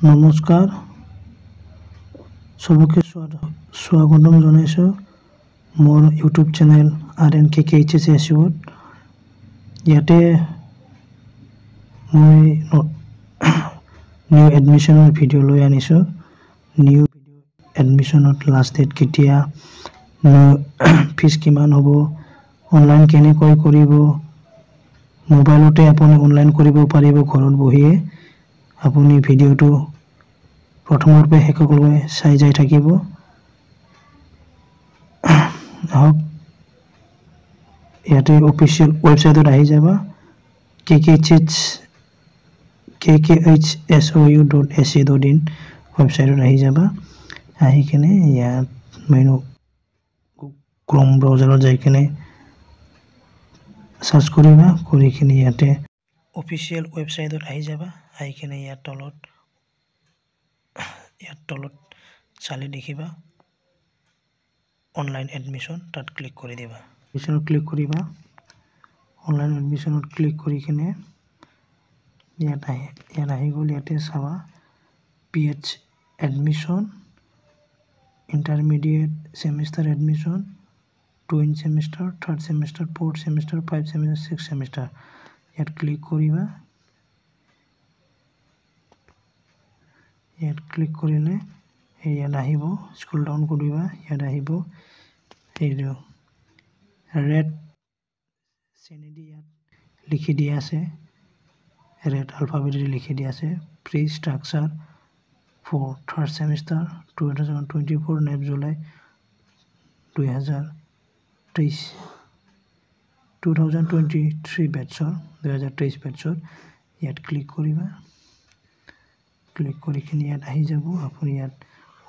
নমস্কাৰ সবকে স্বাগতম জনাইছোঁ মোৰ ইউটিউব চেনেল RNKKHSSUত ইয়াতে মই নিউ এডমিশনৰ ভিডিঅ' লৈ আনিছোঁ নিউ এডমিশনত লাষ্ট ডেট কেতিয়া ফিজ কিমান হ'ব অনলাইন কেনেকৈ কৰিব মোবাইলতে আপুনি অনলাইন কৰিব পাৰিব ঘৰত বহিয়ে আপুনি ভিডিঅ'টো প্ৰথমৰ পৰা শেষলৈ চাই যাই থাকিব আহক ইয়াতে অফিচিয়েল ৱেবছাইটত আহি যাবা kkhsou.ac.in ৱেবছাইটত আহি যাবা আহি কিনে ইয়াত মেনু ক্ৰোম ব্ৰাউজাৰত যাই কিনে সাৰ্চ কৰিবা কৰি কিনে ইয়াতে অফিচিয়েল ৱেবছাইটত আহি যাবা আহি কিনে ইয়াত তলত চালি দেখিবা অনলাইন এডমিশন তাত ক্লিক কৰি দিবা এডমিশনত ক্লিক কৰিবা অনলাইন এডমিশনত ক্লিক কৰি কিনে ইয়াত আহি গ'ল ইয়াতে চাবা PH admission intermediate semester admission 2 semester, 3rd semester, 4th semester, 5th semester, 6th semester. ইয়াত ক্লিক কৰিবা ইয়াত ক্লিক কৰিলে ইয়াত আহিব স্ক্ৰল ডাউন কৰিবা ইয়াত আহিব এইটো ৰেড চেনেডি ইয়াত লিখি দিয়া আছে ৰেড আলফাবেটেৰে লিখি দিয়া আছে pre structure for 3rd semester 2024 9 জুলাই 2023 বেটছৰ 2023 বেটছৰ ইয়াত ক্লিক কৰিবা ক্লিক কৰি কিনে ইয়াত আহি যাব আপুনি ইয়াত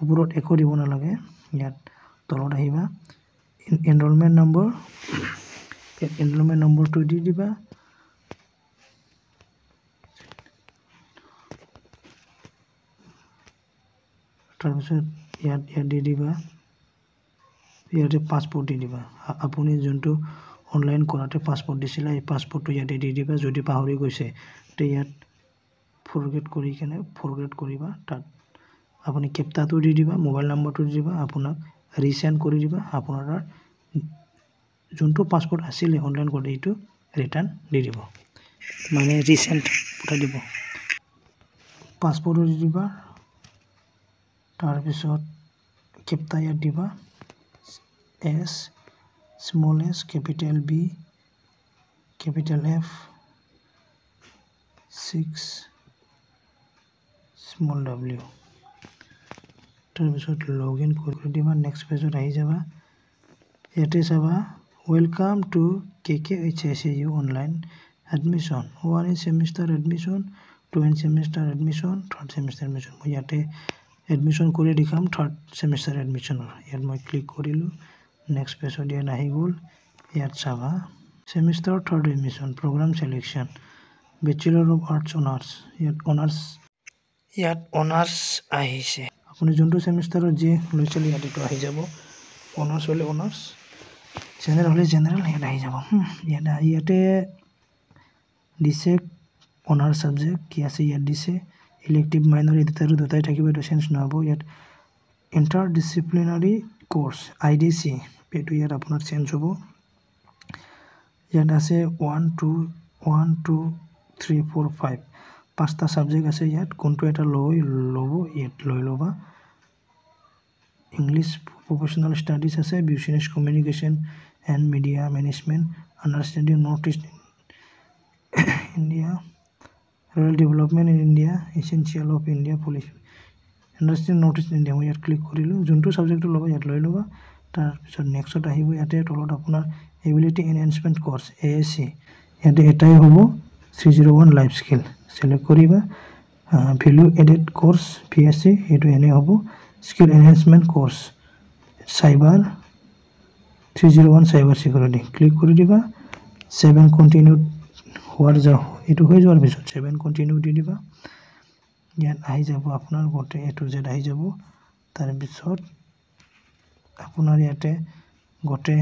ওপৰত একো দিব নালাগে ইয়াত তলত আহিবা এনৰোলমেন্ট নম্বৰটো দি দিবা তাৰপিছত ইয়াত দি দিবা ইয়াতে পাসপোৰ্ট দি দিবা আপুনি যোনটো অনলাইন কৰাতে পাসপোৰ্ট দিছিল এই পাসপোৰ্টটো ইয়াতে দি দিবা যদি পাহৰি গৈছে তে ইয়াত ফৰগেট কৰিবা তাত আপুনি কেপটাটো দি দিবা মোবাইল নম্বৰটো দি দিবা আপোনাক ৰিসেন্ড কৰি দিবা আপোনাৰ যোনটো পাসপোৰ্ট আছিল অনলাইন কৰি এইটো ৰিটাৰ্ন দি দিব মানে ৰিসেন্ড পঠাই দিব পাসপোৰ্ট দি দিবা তাৰ পিছত কেপটা ইয়াত দিবা S small s capital B capital F 6 small w তাৰপিছত লগইন কৰি দিবা নেক্সট পেজত আহি যাবা ইয়াতে চাবা welcome to KKHSU online admission 1 semester admission 2 semester admission 3rd semester admission মই ইয়াতে এডমিশন কৰি দেখাম 3rd semester admissioনৰ ইয়াত মই ক্লিক কৰিলো নেক্সট পেজত ইয়াত আহি গ'ল ইয়াত চাবা semester 3rd admission program selection bachelor of arts honours ইয়াত অনার্স আহিছে আপুনি যোনটো সেমিস্টাৰত যে লৈছিল ইয়াত এইটো আহি যাব অনার্স হলে অনার্স জেনারেল হলে জেনারেল ইয়াত আহি যাব ইয়াতে দিছে অনার্স সাবজেক্ট কি আছে ইয়াত দিছে ইলেক্টিভ মাইনৰ এডিটৰ দুটাই থাকিব এটা চেঞ্জ নহব ইয়াত ইন্টাৰডিসিপ্লিনাৰী কোৰ্স IDC পেটো ইয়াত আপোনাৰ চেঞ্জ হ'ব ইয়াত আছে 1 2 3 4 5 পাঁচটা সাবজেক্ট আছে ইয়াত কোনটো এটা লব ইয়াত লৈ লবা ইংলিশ প্রফেশনাল স্টাডিজ আছে business communication and media management understanding north east India rural development in India essential of India policy understanding north east India মই ইয়াত ক্লিক কৰিলো যোনটো সাবজেক্টটো লব ইয়াত লৈ লবা তাৰপিছত নেক্সট আহিব ইয়াতে তলত আপোনাৰ এবিলিটি এনহান্সমেন্ট কোৰ্স ASC ইয়াতে এটাই হ'ব 301 লাইফ স্কিল সিলেক্ট কৰিবা ভ্যালু এডেড কোর্স PSC এটো এনে হ'ব skill enhancement course cyber 301 cyber security click কৰি দিবা 7 কন্টিনিউ হোৱাৰ যাও এটো হৈ যোৱাৰ পিছত 7 কন্টিনিউ দি দিবা ইয়াত আহি যাব আপোনাৰ গোটে A to Z আহি যাব তাৰ পিছত আপোনাৰ ইয়াতে গোটে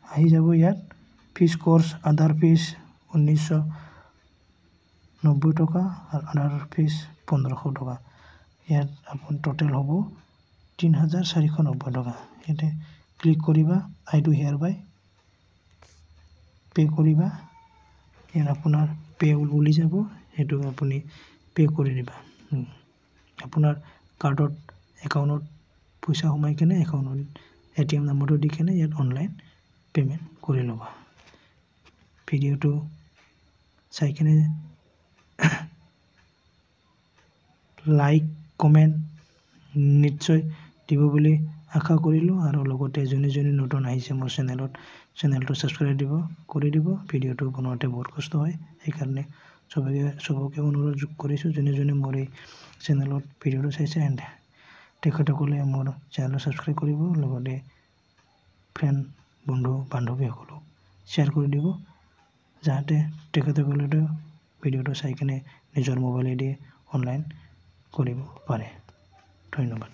আহি যাব ইয়াত ফিস কোৰ্স আদাৰ ফিস 1900 90 টকা আৰু আধাৰ ফিজ 1500 টকা। ইয়াত আপোনাৰ টোটেল হ'ব 3490 টকা। ইয়াতে ক্লিক কৰিবা আই ডু হেয়াৰ বাই পে কৰিবা। ইয়াত আপোনাৰ পে ওলি যাব, সেইটো আপুনি পে কৰি দিবা। আপোনাৰ কাৰ্ডত একাউণ্টত পইচা সোমাই কেনে একাউণ্টত ATM নম্বৰটো দি কেনে ইয়াত অনলাইন পে'মেণ্ট কৰি ল'বা। ভিডিঅ'টো চাই কেনে লাইক কমেণ্ট নিশ্চয় দিব বুলি আশা কৰিলোঁ, আৰু লগতে যোনে নতুন আহিছে মোৰ চেনেলটো ছাবস্ক্ৰাইব কৰি দিব। ভিডিঅ'টো বনোৱাতে বহুত কষ্ট হয়, সেইকাৰণে চবকে অনুৰোধ কৰিছোঁ যোনে মোৰ এই চেনেলত ভিডিঅ'টো চাইছে এণ্ড তেখেতসকলে মোৰ চেনেলটো ছাবস্ক্ৰাইব কৰিব, লগতে ফ্ৰেণ্ড বন্ধু বান্ধৱীসকলক শ্বেয়াৰ কৰি দিব, যাতে তেখেতসকলেও ভিডিঅ'টো চাই কিনে নিজৰ মোবাইলেদি অনলাইন কৰিব পাৰে। ধন্যবাদ।